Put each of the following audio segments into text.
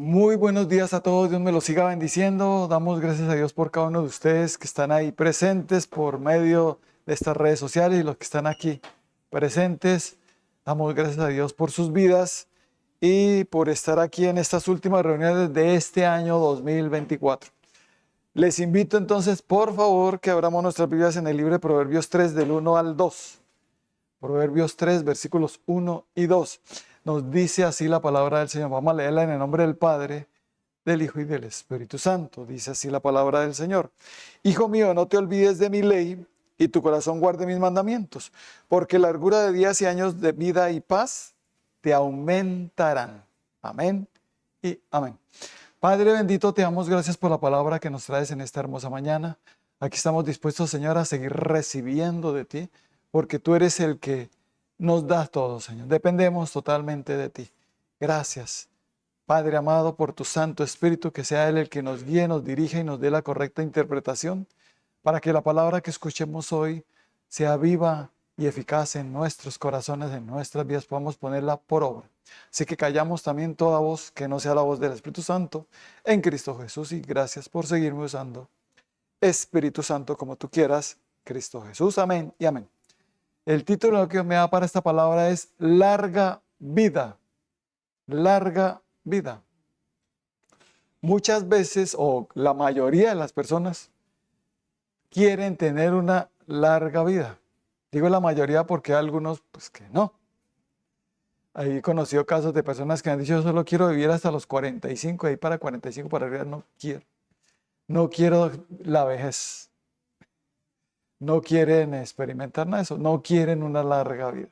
Muy buenos días a todos, Dios me los siga bendiciendo. Damos gracias a Dios por cada uno de ustedes que están ahí presentes por medio de estas redes sociales y los que están aquí presentes. Damos gracias a Dios por sus vidas y por estar aquí en estas últimas reuniones de este año 2024. Les invito entonces, por favor, que abramos nuestras Biblias en el libro de Proverbios 3, del 1 al 2. Proverbios 3, versículos 1 y 2. Nos dice así la palabra del Señor. Vamos a leerla en el nombre del Padre, del Hijo y del Espíritu Santo. Dice así la palabra del Señor. Hijo mío, no te olvides de mi ley y tu corazón guarde mis mandamientos, porque largura de días y años de vida y paz te aumentarán. Amén y amén. Padre bendito, te damos gracias por la palabra que nos traes en esta hermosa mañana. Aquí estamos dispuestos, Señor, a seguir recibiendo de ti, porque tú eres el que nos das todo, Señor. Dependemos totalmente de ti. Gracias, Padre amado, por tu Santo Espíritu, que sea Él el que nos guíe, nos dirija y nos dé la correcta interpretación, para que la palabra que escuchemos hoy sea viva y eficaz en nuestros corazones, en nuestras vidas, podamos ponerla por obra. Así que callamos también toda voz que no sea la voz del Espíritu Santo en Cristo Jesús, y gracias por seguirme usando. Espíritu Santo, como tú quieras, Cristo Jesús. Amén y amén. El título que me da para esta palabra es larga vida. Larga vida. Muchas veces, o la mayoría de las personas, quieren tener una larga vida. Digo la mayoría porque hay algunos, pues que no. He conocido casos de personas que han dicho, yo solo quiero vivir hasta los 45, ahí para 45 para arriba no quiero. No quiero la vejez. No quieren experimentar nada de eso, no quieren una larga vida.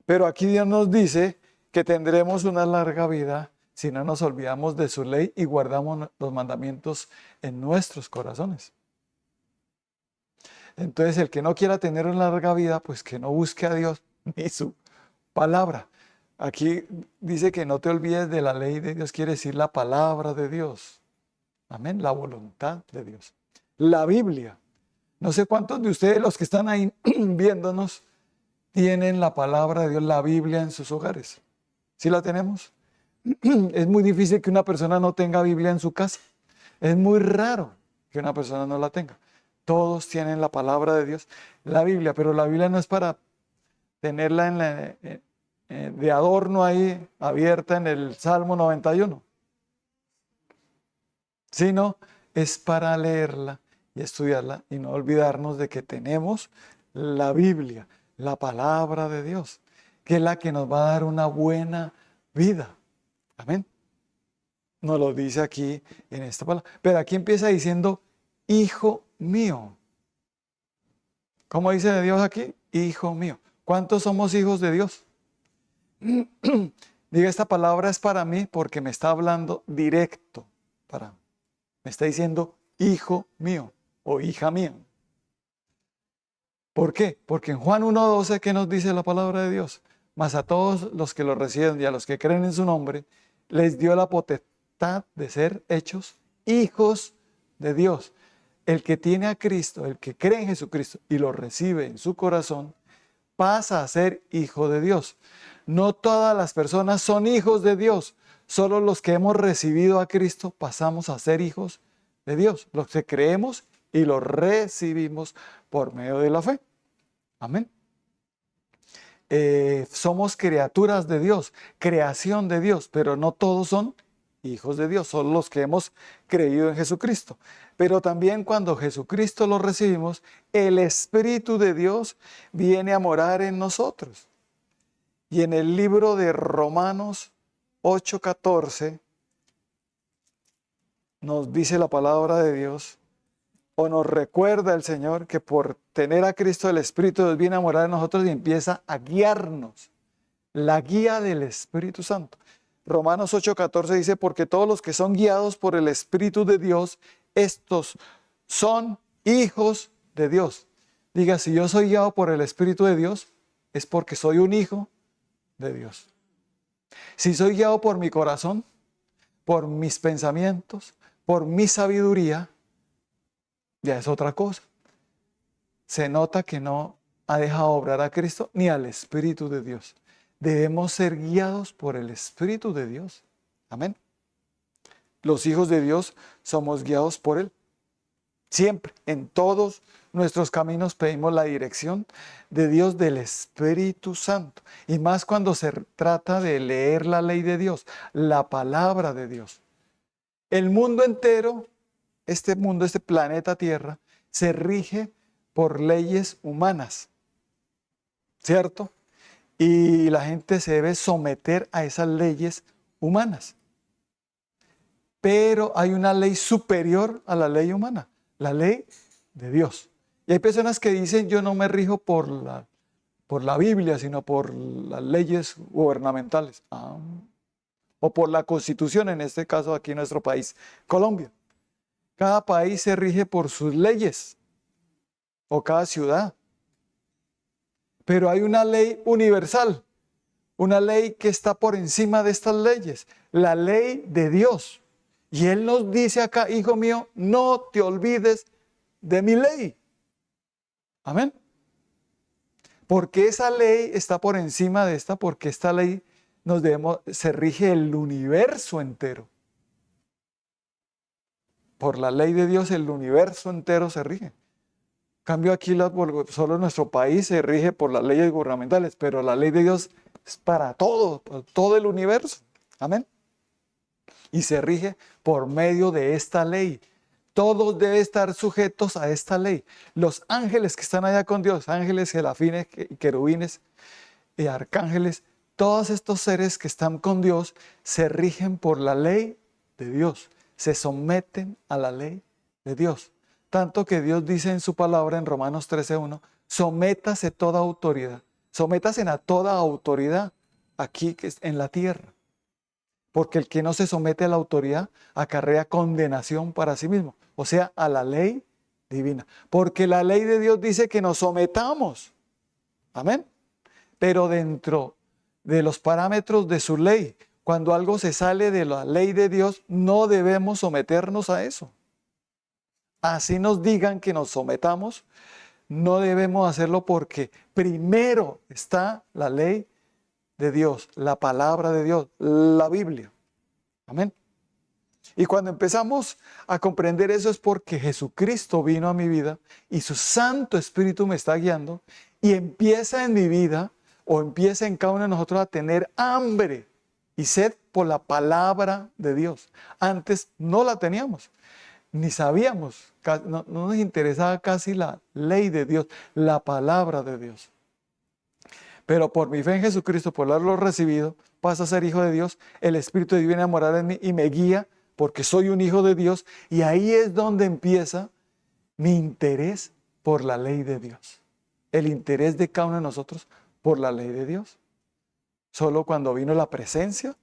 Pero aquí Dios nos dice que tendremos una larga vida si no nos olvidamos de su ley y guardamos los mandamientos en nuestros corazones. Entonces, el que no quiera tener una larga vida, pues que no busque a Dios ni su palabra. Aquí dice que no te olvides de la ley de Dios, quiere decir la palabra de Dios. Amén, la voluntad de Dios. La Biblia. No sé cuántos de ustedes, los que están ahí viéndonos, tienen la palabra de Dios, la Biblia, en sus hogares. ¿Sí la tenemos? Es muy difícil que una persona no tenga Biblia en su casa. Es muy raro que una persona no la tenga. Todos tienen la palabra de Dios, la Biblia, pero la Biblia no es para tenerla de adorno ahí, abierta en el Salmo 91, sino es para leerla y estudiarla y no olvidarnos de que tenemos la Biblia, la palabra de Dios, que es la que nos va a dar una buena vida. Amén. Nos lo dice aquí en esta palabra. Pero aquí empieza diciendo, hijo mío. ¿Cómo dice de Dios aquí? Hijo mío. ¿Cuántos somos hijos de Dios? Diga, esta palabra es para mí porque me está hablando directo para mí. Me está diciendo, hijo mío o hija mía. ¿Por qué? Porque en Juan 1:12, ¿qué nos dice la palabra de Dios? Mas a todos los que lo reciben y a los que creen en su nombre, les dio la potestad de ser hechos hijos de Dios. El que tiene a Cristo, el que cree en Jesucristo y lo recibe en su corazón, pasa a ser hijo de Dios. No todas las personas son hijos de Dios. Solo los que hemos recibido a Cristo pasamos a ser hijos de Dios. Los que creemos y lo recibimos por medio de la fe. Amén. Somos criaturas de Dios, creación de Dios, pero no todos son hijos de Dios, son los que hemos creído en Jesucristo. Pero también cuando Jesucristo lo recibimos, el Espíritu de Dios viene a morar en nosotros. Y en el libro de Romanos 8:14 nos dice la palabra de Dios, o nos recuerda el Señor que por tener a Cristo el Espíritu de Dios viene a morar en nosotros y empieza a guiarnos. La guía del Espíritu Santo. Romanos 8:14 dice, porque todos los que son guiados por el Espíritu de Dios, estos son hijos de Dios. Diga, si yo soy guiado por el Espíritu de Dios, es porque soy un hijo de Dios. Si soy guiado por mi corazón, por mis pensamientos, por mi sabiduría, ya es otra cosa. Se nota que no ha dejado obrar a Cristo ni al Espíritu de Dios. Debemos ser guiados por el Espíritu de Dios. Amén. Los hijos de Dios somos guiados por Él. Siempre, en todos nuestros caminos pedimos la dirección de Dios, del Espíritu Santo. Y más cuando se trata de leer la ley de Dios, la palabra de Dios. El mundo entero, este mundo, este planeta Tierra, se rige por leyes humanas, ¿cierto? Y la gente se debe someter a esas leyes humanas. Pero hay una ley superior a la ley humana, la ley de Dios. Y hay personas que dicen, yo no me rijo por la Biblia, sino por las leyes gubernamentales. O por la Constitución, en este caso aquí en nuestro país, Colombia. Cada país se rige por sus leyes, o cada ciudad. Pero hay una ley universal, una ley que está por encima de estas leyes, la ley de Dios. Y Él nos dice acá, hijo mío, no te olvides de mi ley. Amén. Porque esa ley está por encima de esta, porque esta ley se rige el universo entero. Por la ley de Dios el universo entero se rige. En cambio aquí solo nuestro país se rige por las leyes gubernamentales, pero la ley de Dios es para todo el universo. Amén. Y se rige por medio de esta ley. Todos deben estar sujetos a esta ley. Los ángeles que están allá con Dios, ángeles, serafines, querubines y arcángeles, todos estos seres que están con Dios se rigen por la ley de Dios. Se someten a la ley de Dios. Tanto que Dios dice en su palabra en Romanos 13:1, sométase toda autoridad. Sométase a toda autoridad aquí que es en la tierra. Porque el que no se somete a la autoridad acarrea condenación para sí mismo, o sea, a la ley divina. Porque la ley de Dios dice que nos sometamos. Amén. Pero dentro de los parámetros de su ley, cuando algo se sale de la ley de Dios, no debemos someternos a eso. Así nos digan que nos sometamos, no debemos hacerlo porque primero está la ley de Dios, la palabra de Dios, la Biblia. Amén. Y cuando empezamos a comprender eso es porque Jesucristo vino a mi vida y su Santo Espíritu me está guiando y empieza en mi vida o empieza en cada uno de nosotros a tener hambre y sed por la palabra de Dios. Antes no la teníamos, ni sabíamos, no nos interesaba casi la ley de Dios, la palabra de Dios. Pero por mi fe en Jesucristo, por haberlo recibido, paso a ser hijo de Dios, el Espíritu de Dios viene a morar en mí y me guía porque soy un hijo de Dios. Y ahí es donde empieza mi interés por la ley de Dios. El interés de cada uno de nosotros por la ley de Dios. Solo cuando vino la presencia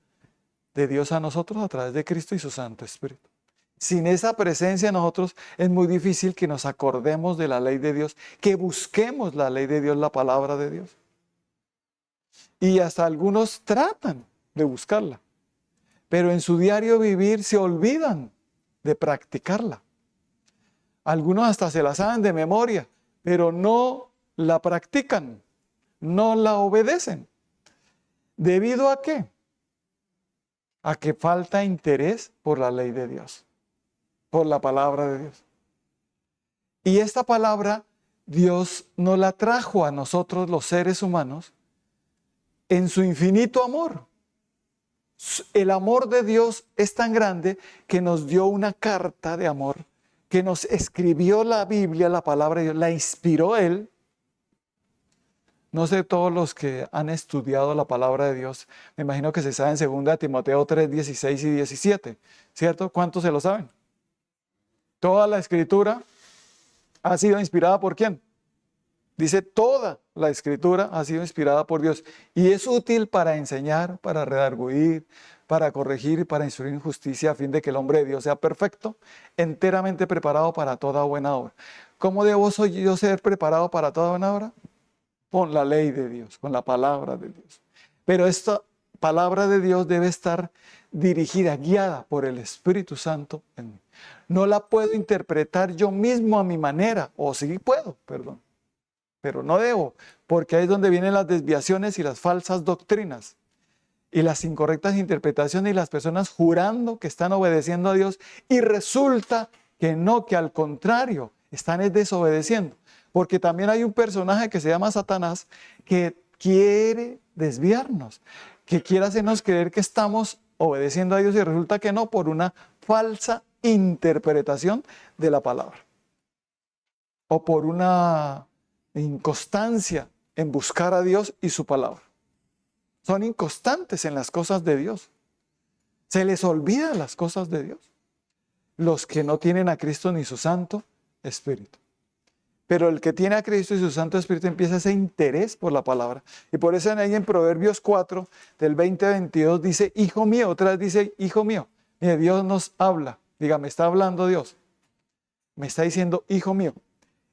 de Dios a nosotros a través de Cristo y su Santo Espíritu. Sin esa presencia nosotros es muy difícil que nos acordemos de la ley de Dios, que busquemos la ley de Dios, la palabra de Dios. Y hasta algunos tratan de buscarla, pero en su diario vivir se olvidan de practicarla. Algunos hasta se la saben de memoria, pero no la practican, no la obedecen. ¿Debido a qué? A que falta interés por la ley de Dios, por la palabra de Dios. Y esta palabra Dios nos la trajo a nosotros los seres humanos en su infinito amor. El amor de Dios es tan grande que nos dio una carta de amor, que nos escribió la Biblia, la palabra de Dios, la inspiró Él. No sé, todos los que han estudiado la palabra de Dios, me imagino que se saben 2 Timoteo 3, 16 y 17, ¿cierto? ¿Cuántos se lo saben? Toda la Escritura ha sido inspirada ¿por quién? Dice, toda la Escritura ha sido inspirada por Dios y es útil para enseñar, para redarguir, para corregir y para instruir en justicia a fin de que el hombre de Dios sea perfecto, enteramente preparado para toda buena obra. ¿Cómo debo yo ser preparado para toda buena obra? Con la ley de Dios, con la palabra de Dios. Pero esta palabra de Dios debe estar dirigida, guiada por el Espíritu Santo en mí. No la puedo interpretar yo mismo a mi manera, o sí puedo, perdón. Pero no debo, porque ahí es donde vienen las desviaciones y las falsas doctrinas. y las incorrectas interpretaciones y las personas jurando que están obedeciendo a Dios y resulta que no, que al contrario, están desobedeciendo. Porque también hay un personaje que se llama Satanás que quiere desviarnos, que quiere hacernos creer que estamos obedeciendo a Dios y resulta que no, por una falsa interpretación de la palabra o por una inconstancia en buscar a Dios y su palabra. Son inconstantes en las cosas de Dios. Se les olvidan las cosas de Dios. Los que no tienen a Cristo ni su Santo Espíritu. Pero el que tiene a Cristo y su Santo Espíritu empieza ese interés por la palabra. Y por eso ahí en Proverbios 4, del 20 al 22, dice, hijo mío, otra vez dice, hijo mío. Mire, Dios nos habla. Diga, me está hablando Dios. Me está diciendo, hijo mío,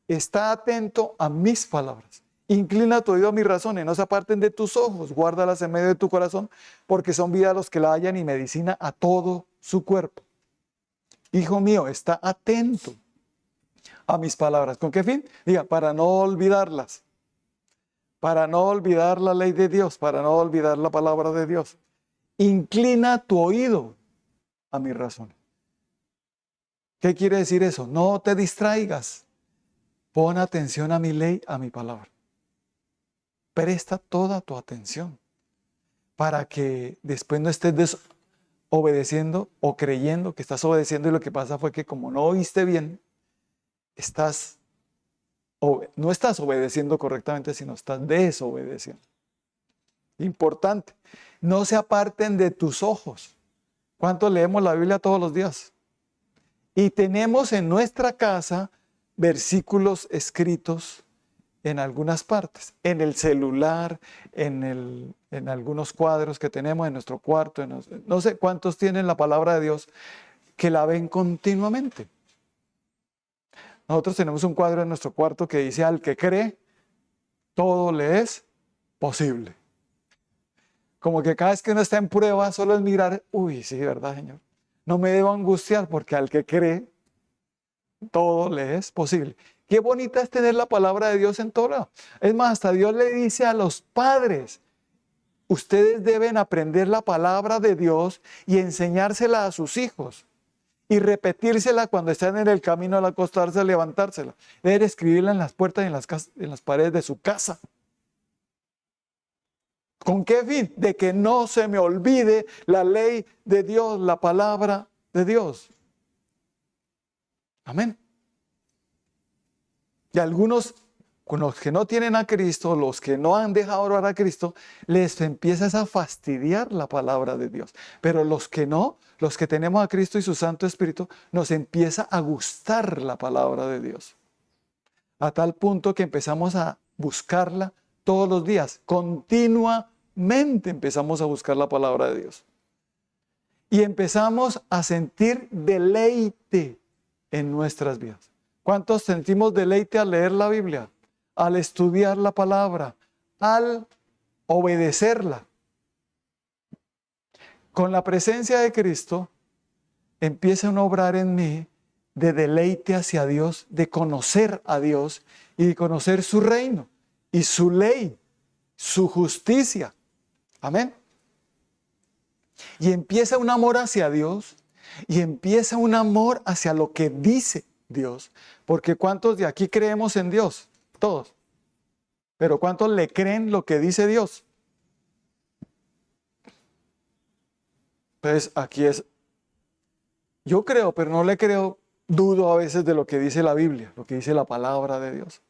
está atento a mis palabras. Inclina tu oído a mis razones, no se aparten de tus ojos, guárdalas en medio de tu corazón, porque son vida a los que la hallan y medicina a todo su cuerpo. Hijo mío, está atento a mis palabras. ¿Con qué fin? Diga, para no olvidarlas, para no olvidar la ley de Dios, para no olvidar la palabra de Dios. Inclina tu oído a mis razones. ¿Qué quiere decir eso? No te distraigas. Pon atención a mi ley, a mi palabra. Presta toda tu atención para que después no estés desobedeciendo o creyendo que estás obedeciendo y lo que pasa fue que como no oíste bien, no estás obedeciendo correctamente, sino estás desobedeciendo. Importante, no se aparten de tus ojos. ¿Cuánto leemos la Biblia todos los días? Y tenemos en nuestra casa versículos escritos en algunas partes, en el celular, en algunos cuadros que tenemos en nuestro cuarto, no sé cuántos tienen la palabra de Dios que la ven continuamente. Nosotros tenemos un cuadro en nuestro cuarto que dice, al que cree, todo le es posible. Como que cada vez que uno está en prueba, solo es mirar, uy, sí, ¿verdad, Señor? No me debo angustiar porque al que cree, todo le es posible. Qué bonita es tener la palabra de Dios en todo lado. Es más, hasta Dios le dice a los padres, ustedes deben aprender la palabra de Dios y enseñársela a sus hijos. Y repetírsela cuando están en el camino al acostarse, a levantársela. Deben escribirla en las puertas y en las paredes de su casa. ¿Con qué fin? De que no se me olvide la ley de Dios, la palabra de Dios. Amén. Y algunos, con los que no tienen a Cristo, los que no han dejado orar a Cristo, les empieza a fastidiar la palabra de Dios. Pero los que no, los que tenemos a Cristo y su Santo Espíritu, nos empieza a gustar la palabra de Dios. A tal punto que empezamos a buscarla todos los días. Continuamente empezamos a buscar la palabra de Dios. Y empezamos a sentir deleite en nuestras vidas. ¿Cuántos sentimos deleite al leer la Biblia? Al estudiar la palabra, al obedecerla. Con la presencia de Cristo empieza a obrar en mí de deleite hacia Dios, de conocer a Dios y de conocer su reino y su ley, su justicia. Amén. Y empieza un amor hacia Dios y empieza un amor hacia lo que dice Dios. Porque ¿cuántos de aquí creemos en Dios? Todos. Pero ¿cuántos le creen lo que dice Dios? Pues aquí es, yo creo, pero no le creo, dudo a veces de lo que dice la Biblia, lo que dice la palabra de Dios.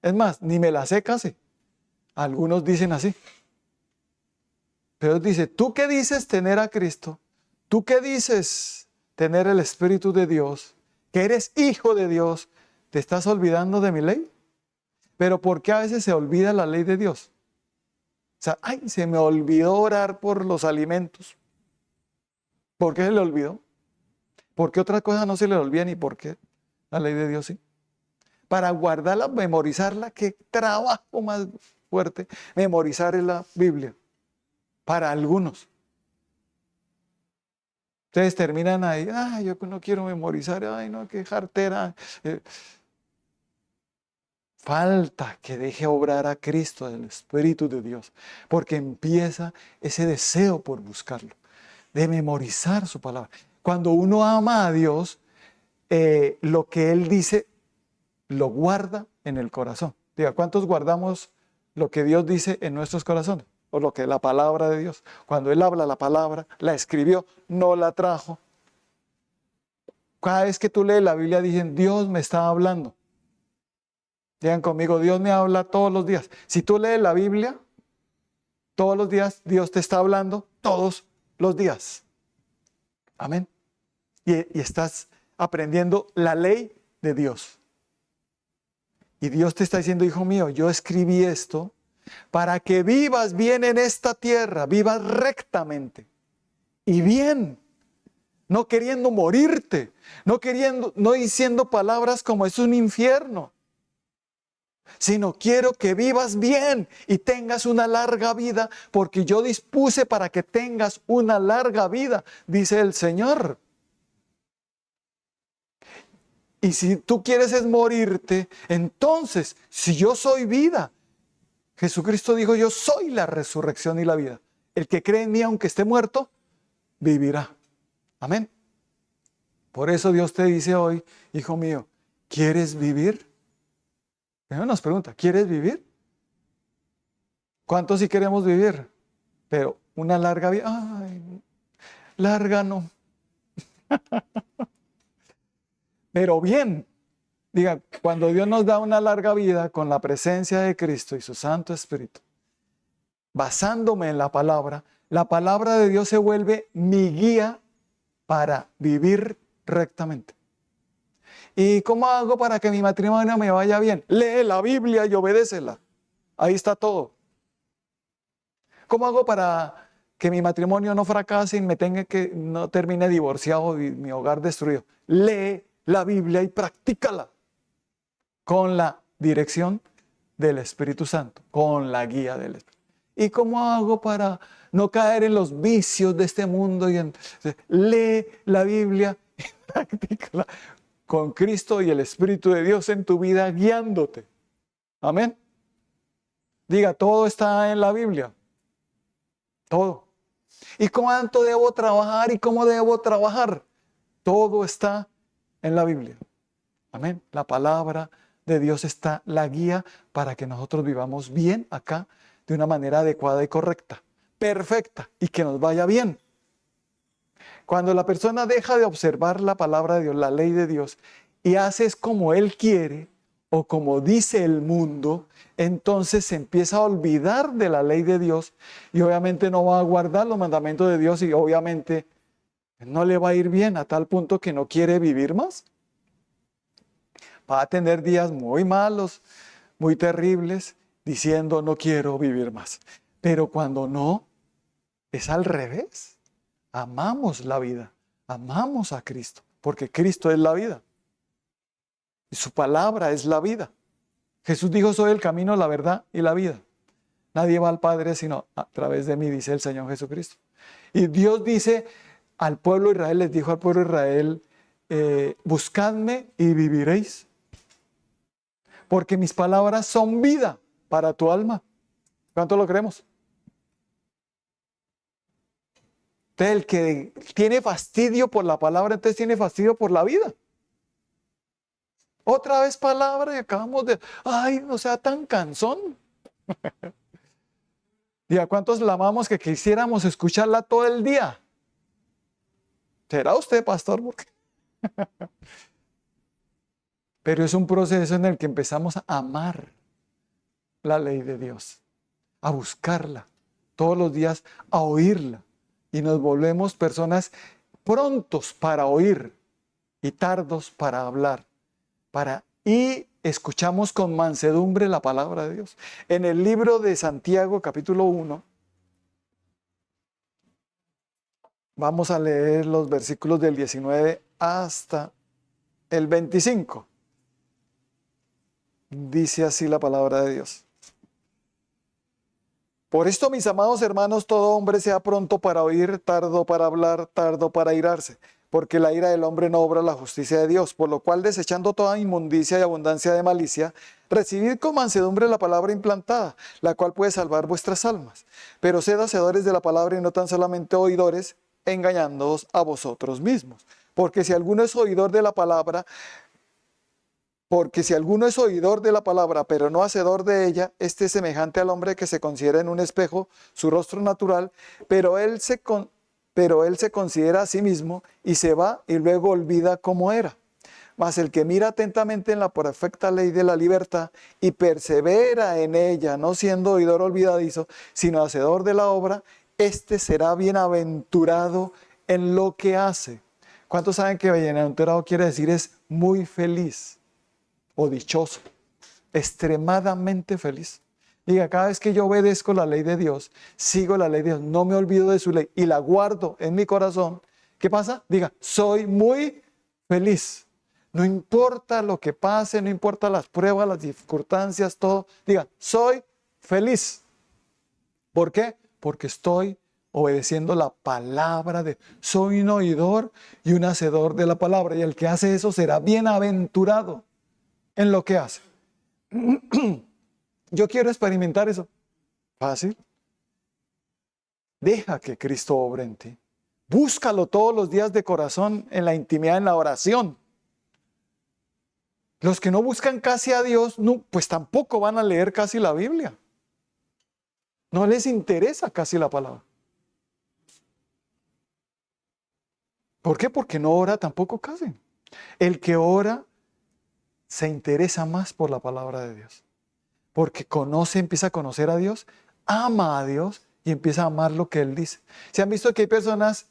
Es más, ni me la sé casi. Algunos dicen así. Pero dice, ¿tú qué dices tener a Cristo? ¿Tú qué dices tener el Espíritu de Dios? Que eres hijo de Dios. ¿Te estás olvidando de mi ley? Pero ¿por qué a veces se olvida la ley de Dios? O sea, ay, se me olvidó orar por los alimentos. ¿Por qué se le olvidó? ¿Por qué otra cosa no se le olvida ni por qué la ley de Dios sí? Para guardarla, memorizarla, qué trabajo más fuerte memorizar en la Biblia. Para algunos. Ustedes terminan ahí, ay, yo no quiero memorizar, ay, no, qué jartera. falta que deje obrar a Cristo, el Espíritu de Dios, porque empieza ese deseo por buscarlo, de memorizar su palabra. Cuando uno ama a Dios, lo que Él dice lo guarda en el corazón. Diga, ¿cuántos guardamos lo que Dios dice en nuestros corazones? O lo que la palabra de Dios. Cuando Él habla la palabra, la escribió, no la trajo. Cada vez que tú lees la Biblia dicen, Dios me está hablando. Digan conmigo, Dios me habla todos los días. Si tú lees la Biblia, todos los días Dios te está hablando, todos los días. Amén. Y estás aprendiendo la ley de Dios. Y Dios te está diciendo, hijo mío, yo escribí esto para que vivas bien en esta tierra, vivas rectamente y bien, no queriendo morirte, no diciendo palabras como es un infierno, sino quiero que vivas bien y tengas una larga vida, porque yo dispuse para que tengas una larga vida, dice el Señor. Y si tú quieres es morirte, entonces, si yo soy vida, Jesucristo dijo, yo soy la resurrección y la vida. El que cree en mí, aunque esté muerto, vivirá. Amén. Por eso Dios te dice hoy, hijo mío, ¿quieres vivir? Primero nos pregunta, ¿quieres vivir? ¿Cuántos sí queremos vivir? Pero una larga vida, ay, larga no. Pero bien, diga, cuando Dios nos da una larga vida con la presencia de Cristo y su Santo Espíritu, basándome en la palabra de Dios se vuelve mi guía para vivir rectamente. ¿Y cómo hago para que mi matrimonio me vaya bien? Lee la Biblia y obedécela. Ahí está todo. ¿Cómo hago para que mi matrimonio no fracase y no termine divorciado y mi hogar destruido? Lee la Biblia y practícala con la dirección del Espíritu Santo, con la guía del Espíritu. ¿Y cómo hago para no caer en los vicios de este mundo? Lee la Biblia y practícala con Cristo y el Espíritu de Dios en tu vida guiándote. Amén. Diga, todo está en la Biblia. Todo. ¿Y cuánto debo trabajar y cómo debo trabajar? Todo está en la Biblia. Amén. La palabra de Dios está la guía para que nosotros vivamos bien acá de una manera adecuada y correcta, perfecta y que nos vaya bien. Cuando la persona deja de observar la palabra de Dios, la ley de Dios, y hace como él quiere o como dice el mundo, entonces se empieza a olvidar de la ley de Dios y obviamente no va a guardar los mandamientos de Dios y obviamente no le va a ir bien a tal punto que no quiere vivir más. Va a tener días muy malos, muy terribles, diciendo no quiero vivir más. Pero cuando no, es al revés. Amamos la vida, amamos a Cristo, porque Cristo es la vida. Y su palabra es la vida. Jesús dijo, soy el camino, la verdad y la vida. Nadie va al Padre sino a través de mí, dice el Señor Jesucristo. Y Dios dice al pueblo de Israel, les dijo al pueblo de Israel, buscadme y viviréis. Porque mis palabras son vida para tu alma. ¿Cuánto lo creemos? Entonces, el que tiene fastidio por la palabra, entonces tiene fastidio por la vida. Otra vez palabra y acabamos de, ay, no sea tan cansón. ¿Y a cuántos la amamos que quisiéramos escucharla todo el día? ¿Será usted, pastor? Pero es un proceso en el que empezamos a amar la ley de Dios, a buscarla todos los días, a oírla. Y nos volvemos personas prontos para oír y tardos para hablar. Y escuchamos con mansedumbre la palabra de Dios. En el libro de Santiago, capítulo 1, vamos a leer los versículos del 19 hasta el 25. Dice así la palabra de Dios. Por esto, mis amados hermanos, todo hombre sea pronto para oír, tardo para hablar, tardo para airarse, porque la ira del hombre no obra la justicia de Dios, por lo cual desechando toda inmundicia y abundancia de malicia, recibid con mansedumbre la palabra implantada, la cual puede salvar vuestras almas. Pero sed hacedores de la palabra y no tan solamente oidores, engañándoos a vosotros mismos. Porque si alguno es oidor de la palabra, pero no hacedor de ella, este es semejante al hombre que se considera en un espejo su rostro natural, pero él se considera a sí mismo y se va y luego olvida cómo era. Mas el que mira atentamente en la perfecta ley de la libertad y persevera en ella, no siendo oidor olvidadizo, sino hacedor de la obra, este será bienaventurado en lo que hace. ¿Cuántos saben que bienaventurado quiere decir es muy feliz o dichoso, extremadamente feliz? Diga, cada vez que yo obedezco la ley de Dios, sigo la ley de Dios, no me olvido de su ley y la guardo en mi corazón, ¿qué pasa? Diga, soy muy feliz. No importa lo que pase, no importa las pruebas, las circunstancias, todo. Diga, soy feliz. ¿Por qué? Porque estoy obedeciendo la palabra de Dios. Soy un oidor y un hacedor de la palabra. Y el que hace eso será bienaventurado en lo que hace. Yo quiero experimentar eso. Fácil. Deja que Cristo obre en ti. Búscalo todos los días de corazón, en la intimidad, en la oración. Los que no buscan casi a Dios, no, pues tampoco van a leer casi la Biblia. No les interesa casi la palabra. ¿Por qué? Porque no ora tampoco casi. El que ora se interesa más por la palabra de Dios. Porque empieza a conocer a Dios, ama a Dios y empieza a amar lo que Él dice. ¿Se han visto que hay personas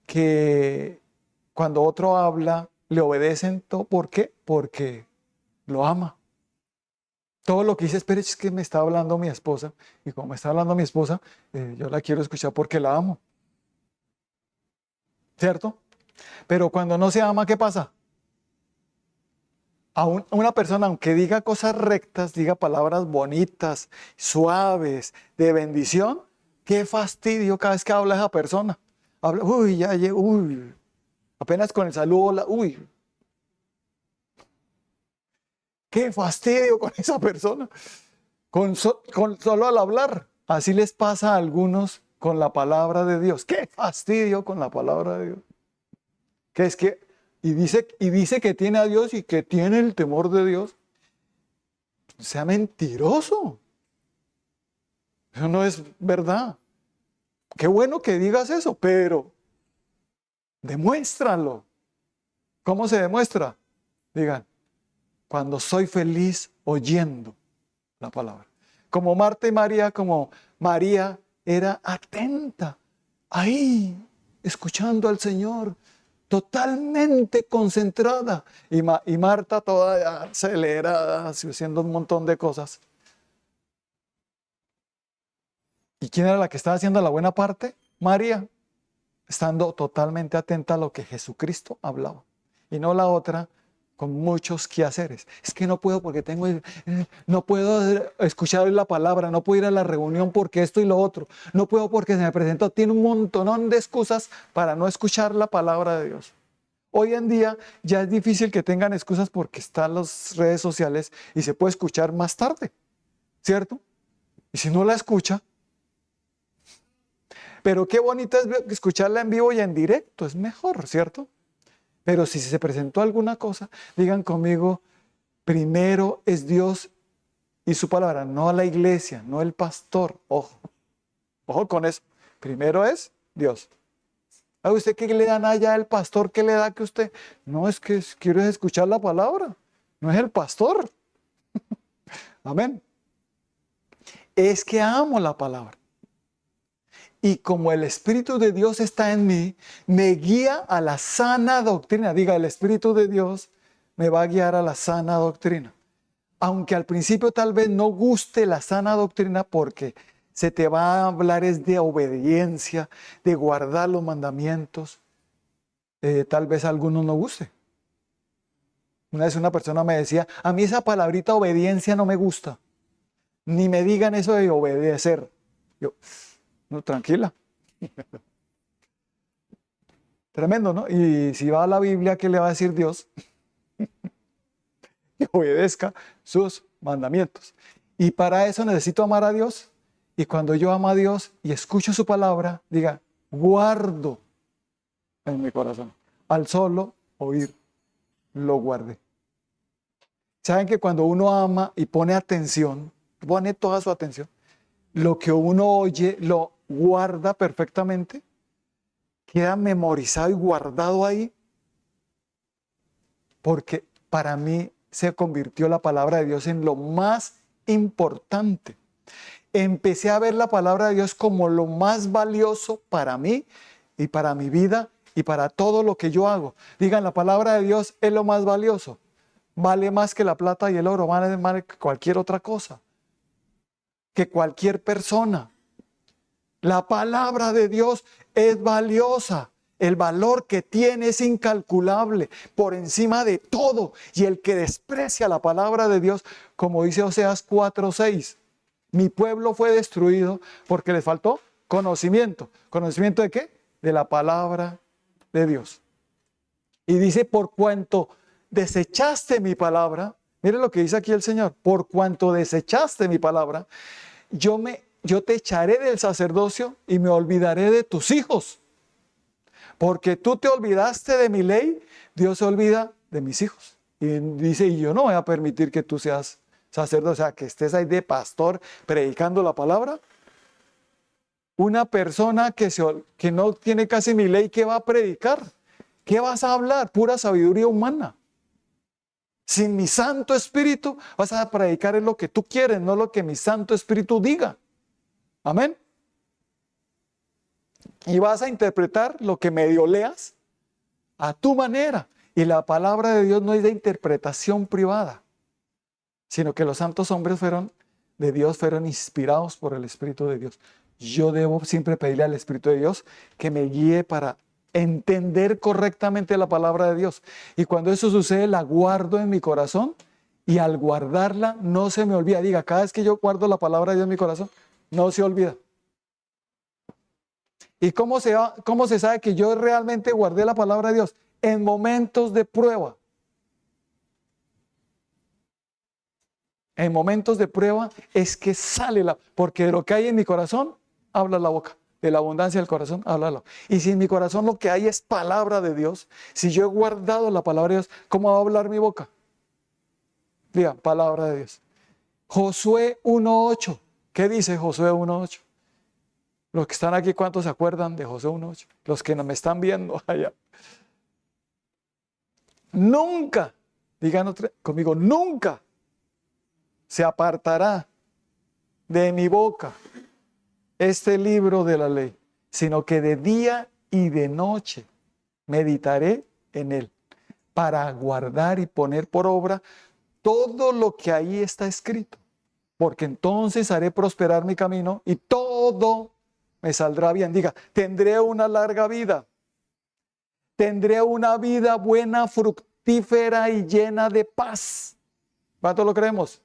que cuando otro habla le obedecen todo? ¿Por qué? Porque lo ama. Todo lo que dice, espere, es que me está hablando mi esposa. Y como me está hablando mi esposa, yo la quiero escuchar porque la amo. ¿Cierto? Pero cuando no se ama, ¿qué pasa? A una persona, aunque diga cosas rectas, diga palabras bonitas, suaves, de bendición, qué fastidio cada vez que habla esa persona. Habla, uy, ya llegó, uy. Apenas con el saludo, uy. Qué fastidio con esa persona. Con solo al hablar. Así les pasa a algunos con la palabra de Dios. Qué fastidio con la palabra de Dios. Que es que, y dice que tiene a Dios y que tiene el temor de Dios. Sea mentiroso. Eso no es verdad. Qué bueno que digas eso, pero demuéstralo. ¿Cómo se demuestra? Digan, cuando soy feliz oyendo la palabra. Como Marta y María, como María era atenta, ahí, escuchando al Señor, totalmente concentrada. Y Marta toda acelerada, haciendo un montón de cosas. ¿Y quién era la que estaba haciendo la buena parte? María, estando totalmente atenta a lo que Jesucristo hablaba. Y no la otra con muchos quehaceres. Es que no puedo porque no puedo escuchar la palabra, no puedo ir a la reunión porque esto y lo otro, no puedo porque se me presentó. Tiene un montonón de excusas para no escuchar la palabra de Dios. Hoy en día ya es difícil que tengan excusas porque están las redes sociales y se puede escuchar más tarde, ¿cierto? Y si no la escucha, pero qué bonito es escucharla en vivo y en directo, es mejor, ¿cierto? Pero si se presentó alguna cosa, digan conmigo, primero es Dios y su palabra, no la iglesia, no el pastor. Ojo, ojo con eso. Primero es Dios. ¿A usted qué le dan allá el pastor? ¿Qué le da que usted? No, es que quiero escuchar la palabra, no es el pastor. Amén. Es que amo la palabra. Y como el Espíritu de Dios está en mí, me guía a la sana doctrina. Diga, el Espíritu de Dios me va a guiar a la sana doctrina. Aunque al principio tal vez no guste la sana doctrina porque se te va a hablar es de obediencia, de guardar los mandamientos. Tal vez a algunos no guste. Una vez una persona me decía, a mí esa palabrita obediencia no me gusta. Ni me digan eso de obedecer. Yo, no, tranquila. Tremendo, ¿no? Y si va a la Biblia, ¿qué le va a decir Dios? Que obedezca sus mandamientos. Y para eso necesito amar a Dios. Y cuando yo amo a Dios y escucho su palabra, diga, guardo en mi corazón. Al solo oír, lo guardé. ¿Saben que cuando uno ama y pone atención, pone toda su atención, lo que uno oye lo guarda perfectamente? Queda memorizado y guardado ahí, porque para mí se convirtió la palabra de Dios en lo más importante. Empecé a ver la palabra de Dios como lo más valioso para mí y para mi vida y para todo lo que yo hago. Digan, la palabra de Dios es lo más valioso. Vale más que la plata y el oro, vale más que cualquier otra cosa, que cualquier persona. La palabra de Dios es valiosa. El valor que tiene es incalculable, por encima de todo. Y el que desprecia la palabra de Dios, como dice Oseas 4:6, mi pueblo fue destruido porque le faltó conocimiento. ¿Conocimiento de qué? De la palabra de Dios. Y dice, por cuanto desechaste mi palabra, mire lo que dice aquí el Señor, por cuanto desechaste mi palabra, yo te echaré del sacerdocio y me olvidaré de tus hijos. Porque tú te olvidaste de mi ley, Dios se olvida de mis hijos. Y dice, y yo no voy a permitir que tú seas sacerdote, o sea, que estés ahí de pastor predicando la palabra. Una persona que no tiene casi mi ley, ¿qué va a predicar? ¿Qué vas a hablar? Pura sabiduría humana. Sin mi Santo Espíritu vas a predicar en lo que tú quieres, no lo que mi Santo Espíritu diga. Amén. Y vas a interpretar lo que medio leas a tu manera. Y la palabra de Dios no es de interpretación privada, sino que los santos hombres de Dios fueron inspirados por el Espíritu de Dios. Yo debo siempre pedirle al Espíritu de Dios que me guíe para entender correctamente la palabra de Dios. Y cuando eso sucede, la guardo en mi corazón y al guardarla no se me olvida. Diga, cada vez que yo guardo la palabra de Dios en mi corazón, no se olvida. ¿Y cómo se sabe que yo realmente guardé la palabra de Dios? En momentos de prueba. En momentos de prueba es que sale porque de lo que hay en mi corazón, habla la boca. De la abundancia del corazón, habla la boca. Y si en mi corazón lo que hay es palabra de Dios, si yo he guardado la palabra de Dios, ¿cómo va a hablar mi boca? Diga, palabra de Dios. Josué 1:8. ¿Qué dice Josué 1:8? Los que están aquí, ¿cuántos se acuerdan de Josué 1:8? Los que no me están viendo allá. Nunca, digan conmigo, nunca se apartará de mi boca este libro de la ley, sino que de día y de noche meditaré en él, para guardar y poner por obra todo lo que ahí está escrito, porque entonces haré prosperar mi camino y todo me saldrá bien. Diga, tendré una larga vida, tendré una vida buena, fructífera y llena de paz. ¿Cuánto lo creemos?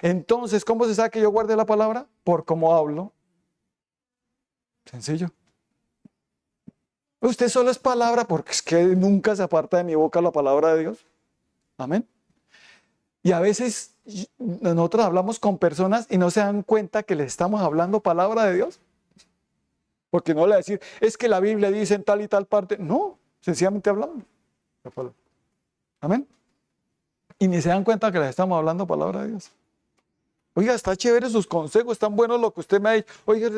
Entonces, ¿cómo se sabe que yo guarde la palabra? Por cómo hablo. Sencillo. Usted solo es palabra porque es que nunca se aparta de mi boca la palabra de Dios. Amén. Y a veces nosotros hablamos con personas y no se dan cuenta que les estamos hablando palabra de Dios. Porque no le decir, es que la Biblia dice en tal y tal parte. No, sencillamente hablamos. Amén. Y ni se dan cuenta que les estamos hablando palabra de Dios. Oiga, está chévere sus consejos, están buenos lo que usted me ha dicho. Oiga,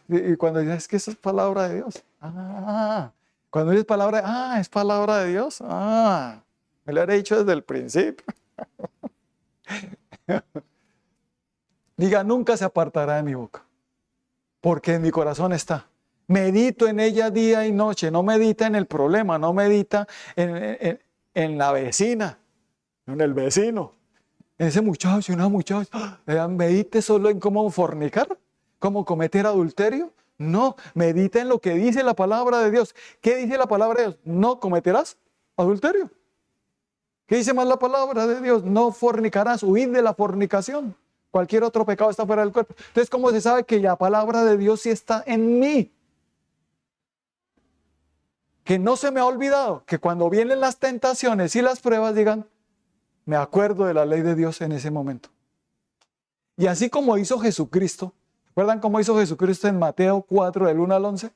y cuando dice, es que eso es palabra de Dios. Cuando dice palabra, es palabra de Dios. Me lo habría dicho desde el principio. Diga, nunca se apartará de mi boca, porque en mi corazón está. Medito en ella día y noche, no medita en el problema, no medita en la vecina, en el vecino. Ese muchacho, una muchacha, medite solo en cómo fornicar, cómo cometer adulterio. No, medita en lo que dice la palabra de Dios. ¿Qué dice la palabra de Dios? No cometerás adulterio. ¿Qué dice más la palabra de Dios? No fornicarás, huir de la fornicación. Cualquier otro pecado está fuera del cuerpo. Entonces, ¿cómo se sabe que la palabra de Dios sí está en mí? que no se me ha olvidado, que cuando vienen las tentaciones y las pruebas digan, me acuerdo de la ley de Dios en ese momento. Y así como hizo Jesucristo, ¿recuerdan cómo hizo Jesucristo en Mateo 4, del 1 al 11?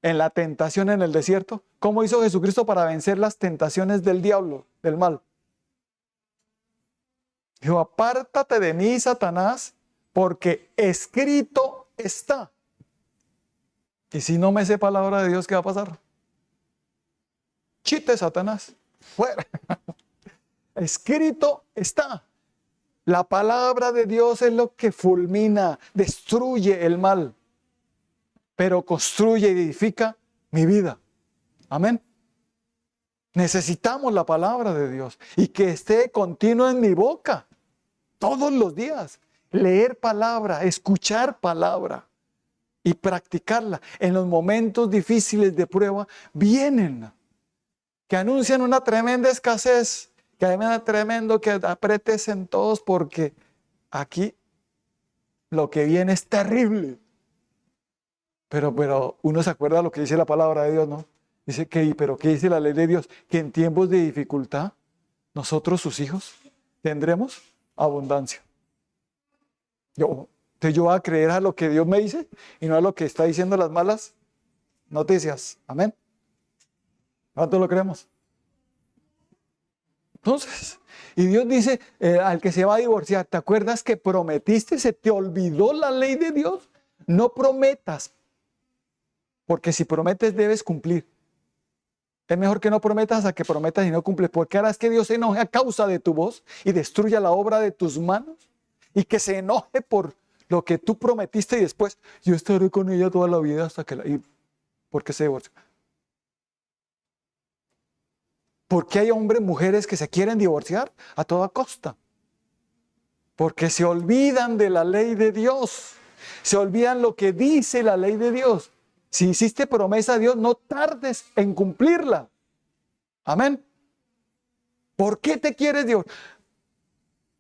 En la tentación en el desierto. ¿Cómo hizo Jesucristo para vencer las tentaciones del diablo, del mal? Dijo, apártate de mí, Satanás, porque escrito está. Y si no me sé palabra de Dios, ¿qué va a pasar? Chite, Satanás, fuera. Escrito está. La palabra de Dios es lo que fulmina, destruye el mal, pero construye y edifica mi vida. Amén. Necesitamos la palabra de Dios y que esté continuo en mi boca todos los días. Leer palabra, escuchar palabra y practicarla. En los momentos difíciles de prueba vienen, que anuncian una tremenda escasez, que hay tremendo que apretes en todos, porque aquí lo que viene es terrible. Pero uno se acuerda de lo que dice la palabra de Dios, ¿no? Dice que, pero ¿qué dice la ley de Dios? Que en tiempos de dificultad, nosotros, sus hijos, tendremos abundancia. Entonces yo voy a creer a lo que Dios me dice y no a lo que está diciendo las malas noticias. Amén. ¿Cuánto lo creemos? Entonces, y Dios dice al que se va a divorciar, ¿te acuerdas que prometiste? ¿Se te olvidó la ley de Dios? No prometas, porque si prometes debes cumplir. Es mejor que no prometas a que prometas y no cumples, porque harás que Dios se enoje a causa de tu voz y destruya la obra de tus manos, y que se enoje por lo que tú prometiste y después yo estaré con ella toda la vida hasta que la... ¿Y por qué se divorció? ¿Por qué hay hombres y mujeres que se quieren divorciar a toda costa? Porque se olvidan de la ley de Dios. Se olvidan lo que dice la ley de Dios. Si hiciste promesa a Dios, no tardes en cumplirla. Amén. ¿Por qué te quieres divorciar?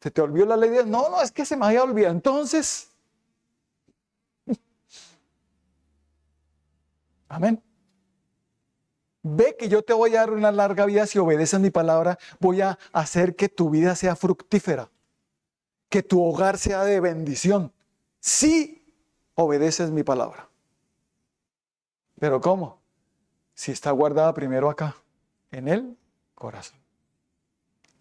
¿Se te olvidó la ley de Dios? No, es que se me había olvidado. Entonces, amén. Ve que yo te voy a dar una larga vida si obedeces mi palabra. Voy a hacer que tu vida sea fructífera, que tu hogar sea de bendición, si obedeces mi palabra. ¿Pero cómo? Si está guardada primero acá, en el corazón.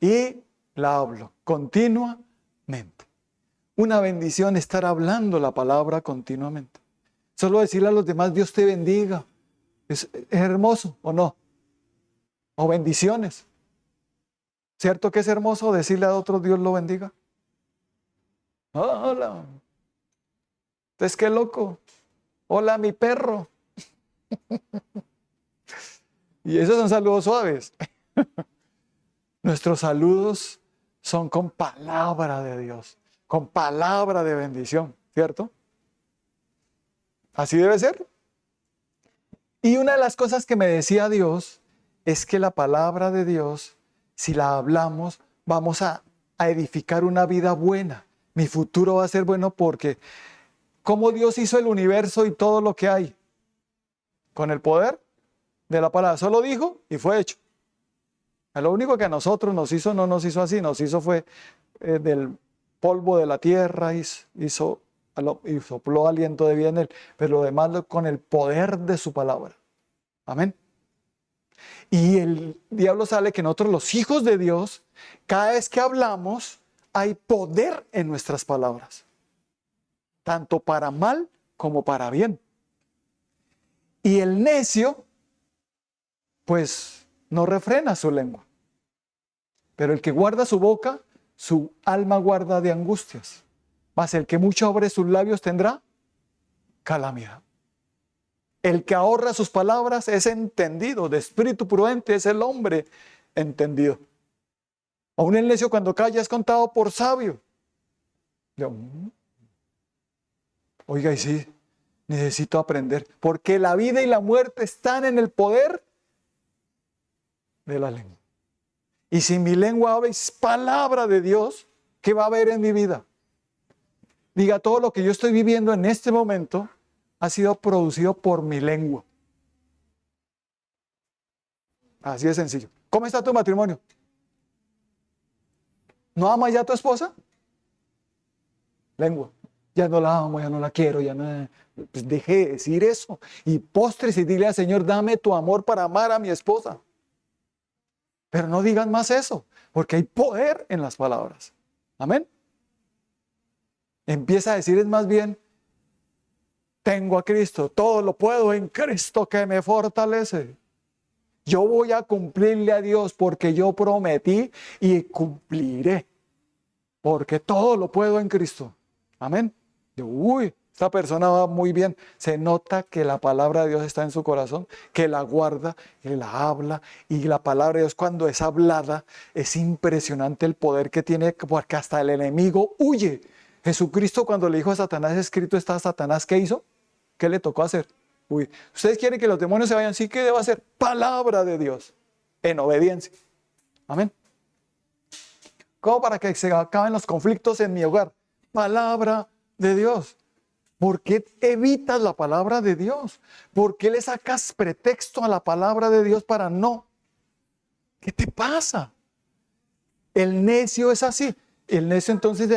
Y la hablo continuamente. Una bendición estar hablando la palabra continuamente. Solo decirle a los demás, Dios te bendiga. ¿Es hermoso o no? O bendiciones. ¿Cierto que es hermoso decirle a otros Dios lo bendiga? Hola. Entonces, qué loco. Hola, mi perro. Y esos son saludos suaves. Nuestros saludos son con palabra de Dios, con palabra de bendición, ¿cierto? Así debe ser. Y una de las cosas que me decía Dios es que la palabra de Dios, si la hablamos, vamos a edificar una vida buena. Mi futuro va a ser bueno porque como Dios hizo el universo y todo lo que hay, con el poder de la palabra. Solo dijo y fue hecho. Lo único que a nosotros nos hizo, no nos hizo así, nos hizo fue del polvo de la tierra, y sopló aliento de vida en él, pero lo demás con el poder de su palabra. Amén. Y el diablo sale que nosotros, los hijos de Dios, cada vez que hablamos, hay poder en nuestras palabras, tanto para mal como para bien. Y el necio, pues, no refrena su lengua. Pero el que guarda su boca, su alma guarda de angustias. Mas el que mucho abre sus labios tendrá calamidad. El que ahorra sus palabras es entendido. De espíritu prudente es el hombre entendido. Aún el necio cuando calla es contado por sabio. Oiga, y sí, necesito aprender. Porque la vida y la muerte están en el poder de la lengua. Y si mi lengua habla es palabra de Dios, ¿qué va a haber en mi vida? Diga, todo lo que yo estoy viviendo en este momento ha sido producido por mi lengua. Así de sencillo. ¿Cómo está tu matrimonio? ¿No amas ya a tu esposa? Lengua. Ya no la amo, ya no la quiero, ya no... Pues deje de decir eso. Y postres y dile al Señor, dame tu amor para amar a mi esposa. Pero no digan más eso, porque hay poder en las palabras. Amén. Empieza a decir es más bien, tengo a Cristo, todo lo puedo en Cristo que me fortalece. Yo voy a cumplirle a Dios porque yo prometí y cumpliré. Porque todo lo puedo en Cristo. Amén. Uy, esta persona va muy bien. Se nota que la palabra de Dios está en su corazón, que la guarda, que la habla. Y la palabra de Dios cuando es hablada, es impresionante el poder que tiene, porque hasta el enemigo huye. Jesucristo cuando le dijo a Satanás, escrito está, Satanás, ¿qué hizo? ¿Qué le tocó hacer? Uy, ¿ustedes quieren que los demonios se vayan? Sí, ¿qué debe hacer? Palabra de Dios, en obediencia. Amén. ¿Cómo para que se acaben los conflictos en mi hogar? Palabra de Dios. ¿Por qué evitas la palabra de Dios? ¿Por qué le sacas pretexto a la palabra de Dios para no? ¿Qué te pasa? El necio es así. El necio entonces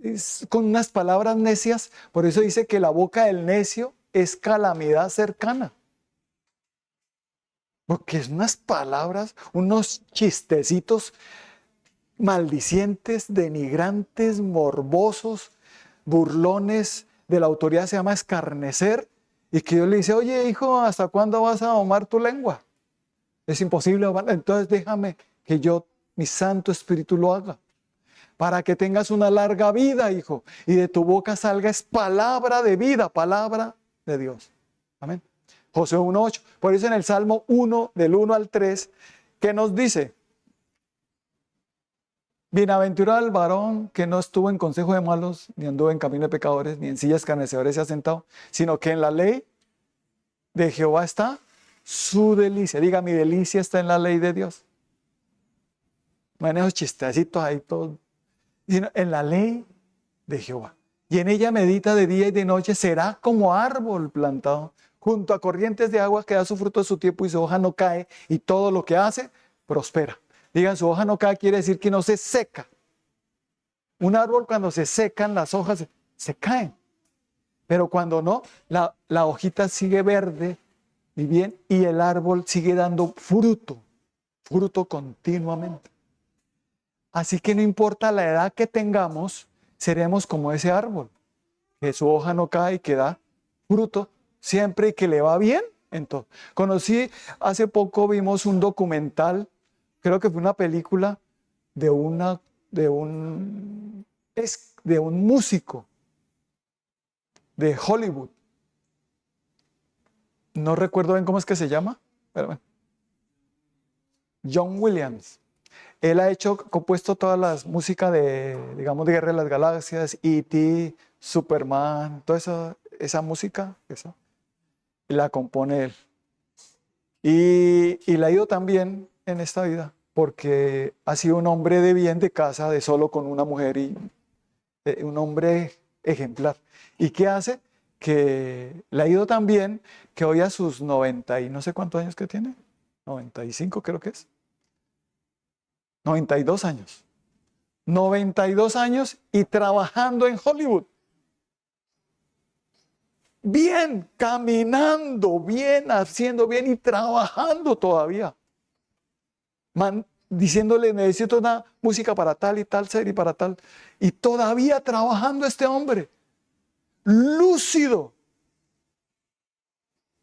es con unas palabras necias. Por eso dice que la boca del necio es calamidad cercana. Porque es unas palabras, unos chistecitos maldicientes, denigrantes, morbosos, burlones, de la autoridad se llama escarnecer, y que Dios le dice, oye hijo, ¿hasta cuándo vas a domar tu lengua? Es imposible, entonces déjame que yo, mi Santo Espíritu lo haga, para que tengas una larga vida, hijo, y de tu boca salga es palabra de vida, palabra de Dios. Amén. Josué 1:8, por eso en el Salmo 1, del 1 al 3, ¿qué nos dice? Bienaventurado el varón que no estuvo en consejo de malos, ni anduvo en camino de pecadores, ni en sillas escarnecedores se ha sentado, sino que en la ley de Jehová está su delicia. Diga, mi delicia está en la ley de Dios. No en esos chistecitos ahí todos, sino en la ley de Jehová. Y en ella medita de día y de noche, será como árbol plantado junto a corrientes de agua que da su fruto de su tiempo y su hoja no cae, y todo lo que hace prospera. Digan, su hoja no cae quiere decir que no se seca. Un árbol cuando se secan las hojas se caen. Pero cuando no, la hojita sigue verde y bien, y el árbol sigue dando fruto continuamente. Así que no importa la edad que tengamos, seremos como ese árbol, que su hoja no cae y que da fruto siempre y que le va bien en todo. Hace poco vimos un documental, creo que fue una película de un músico de Hollywood. No recuerdo bien cómo es que se llama, pero bueno. John Williams. Él ha compuesto todas las músicas de, digamos, de Guerra de las Galaxias, E.T., Superman, toda esa música, la compone él. Y le ha ido también en esta vida, porque ha sido un hombre de bien de casa, de solo con una mujer, y un hombre ejemplar. ¿Y qué hace? Que le ha ido tan bien que hoy a sus 90 y no sé cuántos años que tiene, 95 creo que es, 92 años. 92 años y trabajando en Hollywood. Bien, caminando bien, haciendo bien y trabajando todavía. Diciéndole, necesito una música para tal y tal serie para tal. Y todavía trabajando este hombre. Lúcido.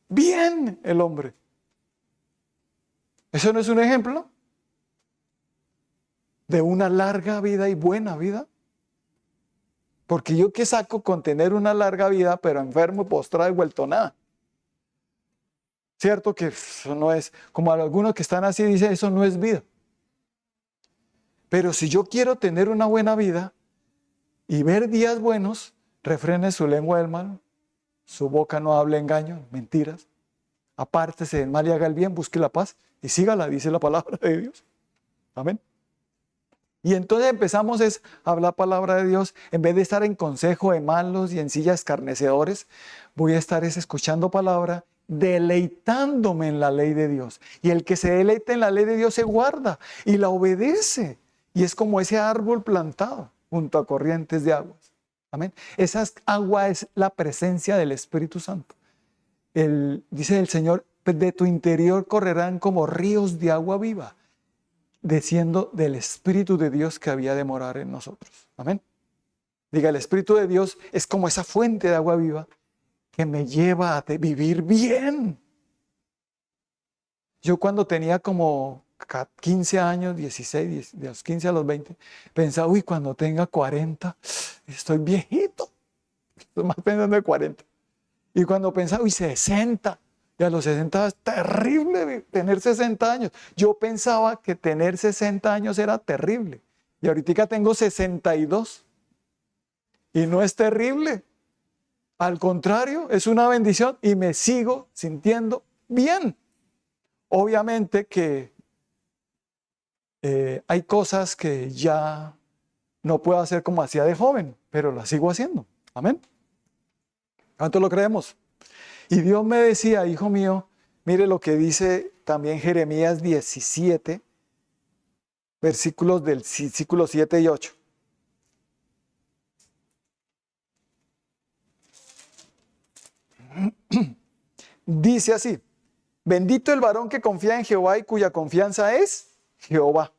Bien el hombre. ¿Eso no es un ejemplo de una larga vida y buena vida? Porque yo qué saco con tener una larga vida, pero enfermo, postrado y vuelto nada. Cierto que eso no es, como algunos que están así dicen, eso no es vida. Pero si yo quiero tener una buena vida y ver días buenos, refrene su lengua del mal, su boca no hable engaño, mentiras. Apártese del mal y haga el bien, busque la paz y sígala, dice la palabra de Dios. Amén. Y entonces empezamos a hablar palabra de Dios. En vez de estar en consejo de malos y en sillas escarnecedores, voy a estar escuchando palabra deleitándome en la ley de Dios. Y el que se deleita en la ley de Dios se guarda y la obedece. Y es como ese árbol plantado junto a corrientes de aguas. Amén. Esa agua es la presencia del Espíritu Santo. Dice el Señor, de tu interior correrán como ríos de agua viva, desciendo del Espíritu de Dios que había de morar en nosotros. Amén. Diga, el Espíritu de Dios es como esa fuente de agua viva que me lleva a vivir bien. Yo cuando tenía como 15 años, 16, de los 15 a los 20, pensaba, uy, cuando tenga 40, estoy viejito. Estoy más pensando de 40. Y cuando pensaba, uy, 60, y a los 60 es terrible tener 60 años. Yo pensaba que tener 60 años era terrible. Y ahorita tengo 62. Y no es terrible. Al contrario, es una bendición y me sigo sintiendo bien. Obviamente que hay cosas que ya no puedo hacer como hacía de joven, pero las sigo haciendo. Amén. ¿Cuánto lo creemos? Y Dios me decía, hijo mío, mire lo que dice también Jeremías 17, versículos del versículo 7 y 8. Dice así: bendito el varón que confía en Jehová y cuya confianza es Jehová.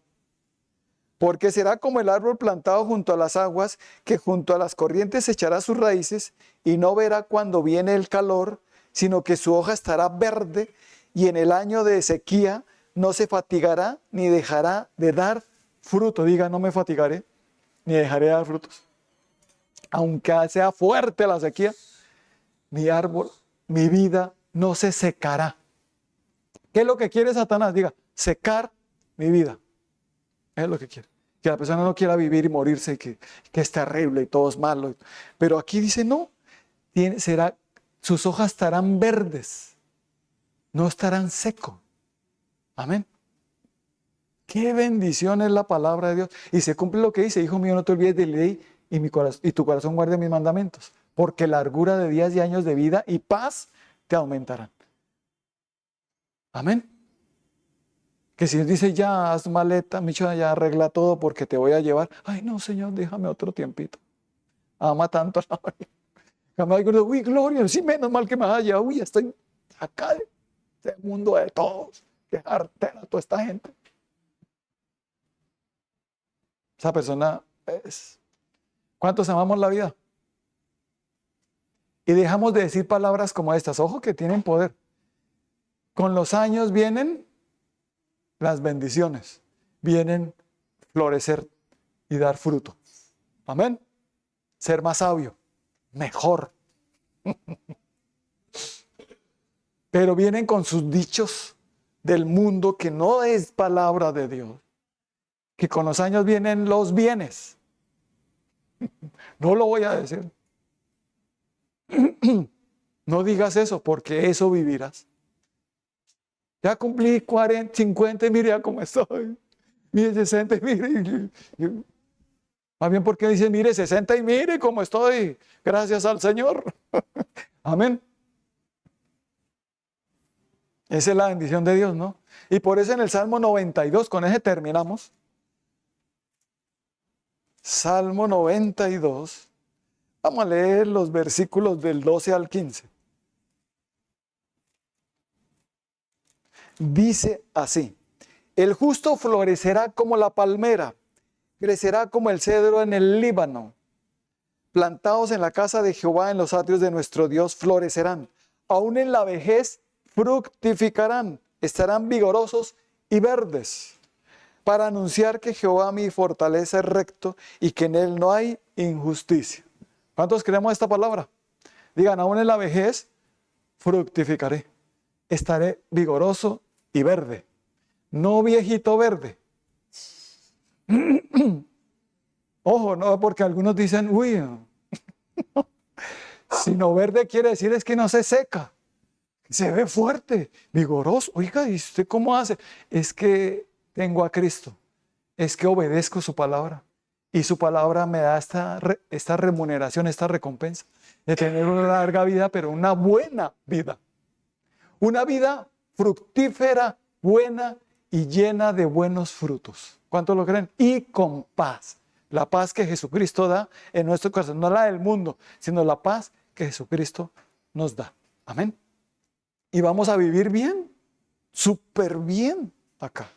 Porque será como el árbol plantado junto a las aguas, que junto a las corrientes echará sus raíces y no verá cuando viene el calor, sino que su hoja estará verde y en el año de sequía no se fatigará ni dejará de dar fruto. Diga, no me fatigaré ni dejaré de dar frutos. Aunque sea fuerte la sequía, mi árbol, mi vida no se secará. ¿Qué es lo que quiere Satanás? Diga, secar mi vida. Es lo que quiere. Que la persona no quiera vivir y morirse, que es terrible y todo es malo. Pero aquí dice, no, sus hojas estarán verdes, no estarán secos. Amén. Qué bendición es la palabra de Dios. Y se cumple lo que dice, hijo mío, no te olvides de la ley y tu corazón guarde mis mandamientos, porque largura de días y años de vida y paz te aumentarán. Amén. Que si Dios dice, ya haz maleta, Micho, ya arregla todo porque te voy a llevar. Ay, no, Señor, déjame otro tiempito. Ama tanto a la vida. Jamás digo, uy, gloria, sí, menos mal que me vaya. Uy, estoy acá de este mundo de todos. Qué artera toda esta gente. Esa persona es. ¿Cuántos amamos la vida? Y dejamos de decir palabras como estas. Ojo que tienen poder. Con los años vienen las bendiciones. Vienen florecer y dar fruto. Amén. Ser más sabio. Mejor. Pero vienen con sus dichos del mundo que no es palabra de Dios. Que con los años vienen los bienes. No lo voy a decir. No digas eso, porque eso vivirás. Ya cumplí 40, 50 y mire ya cómo estoy. Mire 60 y mire. Más bien porque dice, mire 60 y mire cómo estoy. Gracias al Señor. Amén. Esa es la bendición de Dios, ¿no? Y por eso en el Salmo 92, con ese terminamos. Salmo 92. Vamos a leer los versículos del 12 al 15. Dice así: el justo florecerá como la palmera, crecerá como el cedro en el Líbano. Plantados en la casa de Jehová, en los atrios de nuestro Dios, florecerán. Aún en la vejez fructificarán, estarán vigorosos y verdes, para anunciar que Jehová mi fortaleza es recto y que en él no hay injusticia. ¿Cuántos creemos esta palabra? Digan, aún en la vejez fructificaré, estaré vigoroso y verde, no viejito verde. Ojo, no, porque algunos dicen, uy, sino verde quiere decir es que no se seca, se ve fuerte, vigoroso. Oiga, ¿y usted cómo hace? Es que tengo a Cristo, es que obedezco su palabra y su palabra me da esta remuneración, esta recompensa de tener una larga vida, pero una buena vida. Una vida fructífera, buena y llena de buenos frutos. ¿Cuántos lo creen? Y con paz. La paz que Jesucristo da en nuestro corazón, no la del mundo, sino la paz que Jesucristo nos da. Amén. Y vamos a vivir bien, súper bien acá.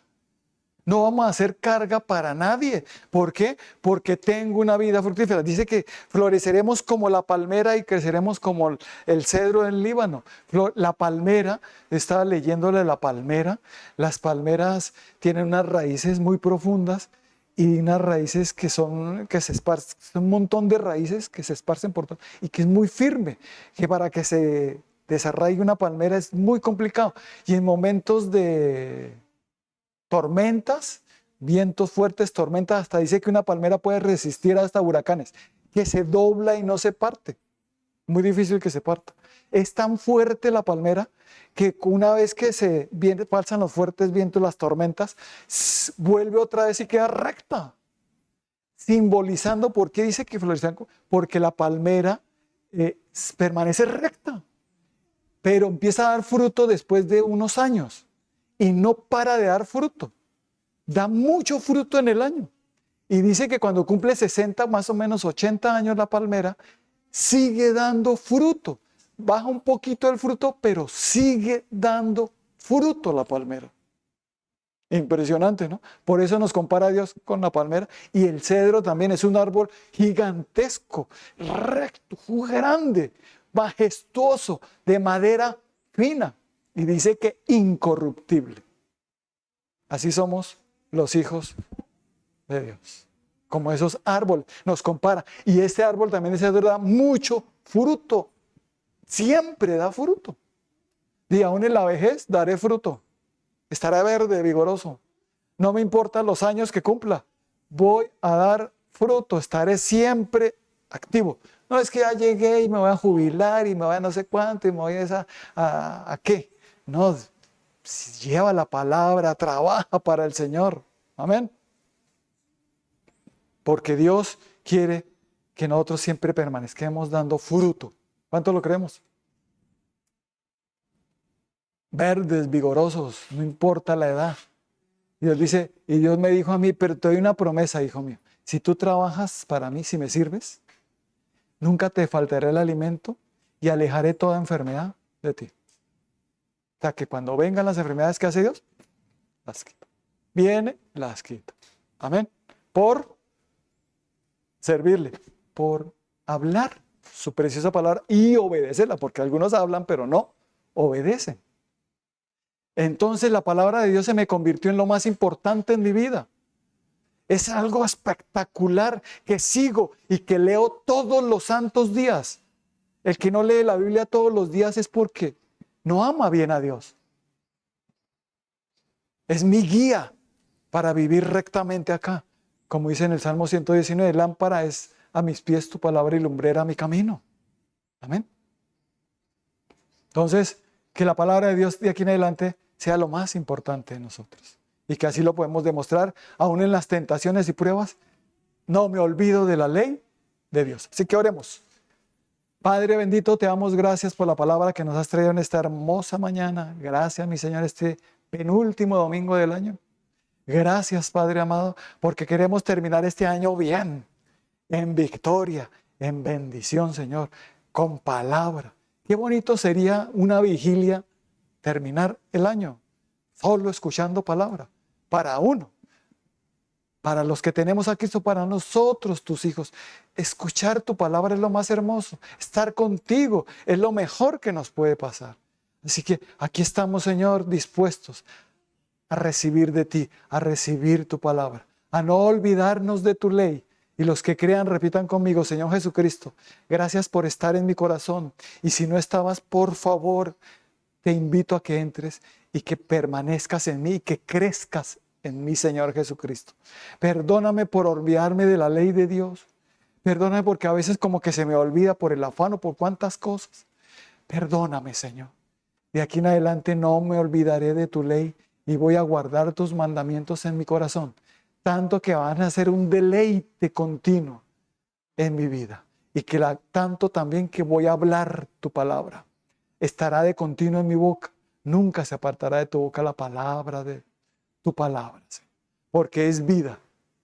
No vamos a hacer carga para nadie. ¿Por qué? Porque tengo una vida fructífera. Dice que floreceremos como la palmera y creceremos como el cedro del Líbano. La palmera, estaba leyéndole la palmera. Las palmeras tienen unas raíces muy profundas y unas raíces que se esparcen, un montón de raíces que se esparcen por todo y que es muy firme, que para que se desarraigue una palmera es muy complicado. Y en momentos de tormentas, vientos fuertes, tormentas, hasta dice que una palmera puede resistir hasta huracanes, que se dobla y no se parte. Muy difícil que se parta. Es tan fuerte la palmera que una vez que pasan los fuertes vientos, las tormentas, vuelve otra vez y queda recta. Simbolizando, ¿por qué dice que florecen? Porque la palmera permanece recta, pero empieza a dar fruto después de unos años. Y no para de dar fruto. Da mucho fruto en el año. Y dice que cuando cumple 60, más o menos 80 años la palmera, sigue dando fruto. Baja un poquito el fruto, pero sigue dando fruto la palmera. Impresionante, ¿no? Por eso nos compara a Dios con la palmera. Y el cedro también es un árbol gigantesco, recto, grande, majestuoso, de madera fina. Y dice que incorruptible. Así somos los hijos de Dios. Como esos árboles, nos compara. Y este árbol también da mucho fruto. Siempre da fruto. Y aún en la vejez daré fruto. Estará verde, vigoroso. No me importan los años que cumpla. Voy a dar fruto. Estaré siempre activo. No es que ya llegué y me voy a jubilar y me voy a no sé cuánto y me voy a qué. No, lleva la palabra, trabaja para el Señor. Amén. Porque Dios quiere que nosotros siempre permanezcamos dando fruto. ¿Cuánto lo creemos? Verdes, vigorosos, no importa la edad. Y Dios dice, y Dios me dijo a mí, pero te doy una promesa, hijo mío. Si tú trabajas para mí, si me sirves, nunca te faltará el alimento y alejaré toda enfermedad de ti. O sea, que cuando vengan las enfermedades que hace Dios, las quita. Viene, las quita. Amén. Por servirle, por hablar su preciosa palabra y obedecerla, porque algunos hablan, pero no obedecen. Entonces la palabra de Dios se me convirtió en lo más importante en mi vida. Es algo espectacular que sigo y que leo todos los santos días. El que no lee la Biblia todos los días es porque no ama bien a Dios. Es mi guía para vivir rectamente acá. Como dice en el Salmo 119, lámpara es a mis pies tu palabra y lumbrera a mi camino. Amén. Entonces, que la palabra de Dios de aquí en adelante sea lo más importante de nosotros. Y que así lo podemos demostrar aún en las tentaciones y pruebas. No me olvido de la ley de Dios. Así que oremos. Padre bendito, te damos gracias por la palabra que nos has traído en esta hermosa mañana. Gracias, mi Señor, este penúltimo domingo del año. Gracias, Padre amado, porque queremos terminar este año bien, en victoria, en bendición, Señor, con palabra. Qué bonito sería una vigilia terminar el año solo escuchando palabra para uno. Para los que tenemos a Cristo, para nosotros, tus hijos, escuchar tu palabra es lo más hermoso. Estar contigo es lo mejor que nos puede pasar. Así que aquí estamos, Señor, dispuestos a recibir de ti, a recibir tu palabra, a no olvidarnos de tu ley. Y los que crean, repitan conmigo, Señor Jesucristo, gracias por estar en mi corazón. Y si no estabas, por favor, te invito a que entres y que permanezcas en mí y que crezcas en mí, Señor Jesucristo. Perdóname por olvidarme de la ley de Dios. Perdóname porque a veces como que se me olvida por el afán o por cuantas cosas. Perdóname, Señor. De aquí en adelante no me olvidaré de tu ley y voy a guardar tus mandamientos en mi corazón, tanto que van a ser un deleite continuo en mi vida y que tanto también que voy a hablar tu palabra. Estará de continuo en mi boca. nunca se apartará de tu boca la palabra de tu palabra, Señor, porque es vida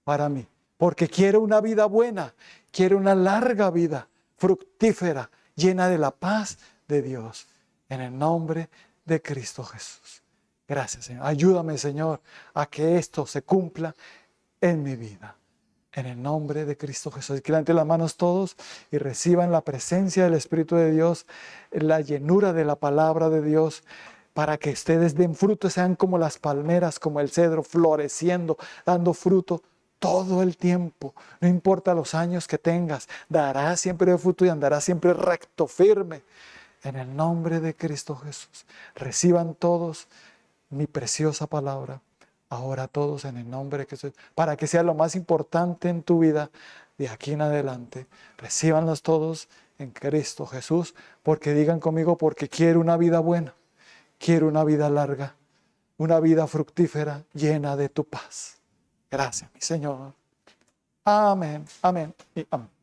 para mí, porque quiero una vida buena, quiero una larga vida, fructífera, llena de la paz de Dios, en el nombre de Cristo Jesús. Gracias, Señor. Ayúdame, Señor, a que esto se cumpla en mi vida. En el nombre de Cristo Jesús. Que levanten las manos todos y reciban la presencia del Espíritu de Dios, la llenura de la palabra de Dios, para que ustedes den fruto, sean como las palmeras, como el cedro, floreciendo, dando fruto todo el tiempo. No importa los años que tengas, darás siempre fruto y andarás siempre recto, firme. En el nombre de Cristo Jesús. Reciban todos mi preciosa palabra. Ahora todos en el nombre de Jesús, para que sea lo más importante en tu vida de aquí en adelante. Recíbanlos todos en Cristo Jesús, porque digan conmigo, porque quiero una vida buena, quiero una vida larga, una vida fructífera, llena de tu paz. Gracias, mi Señor. Amén, amén y amén.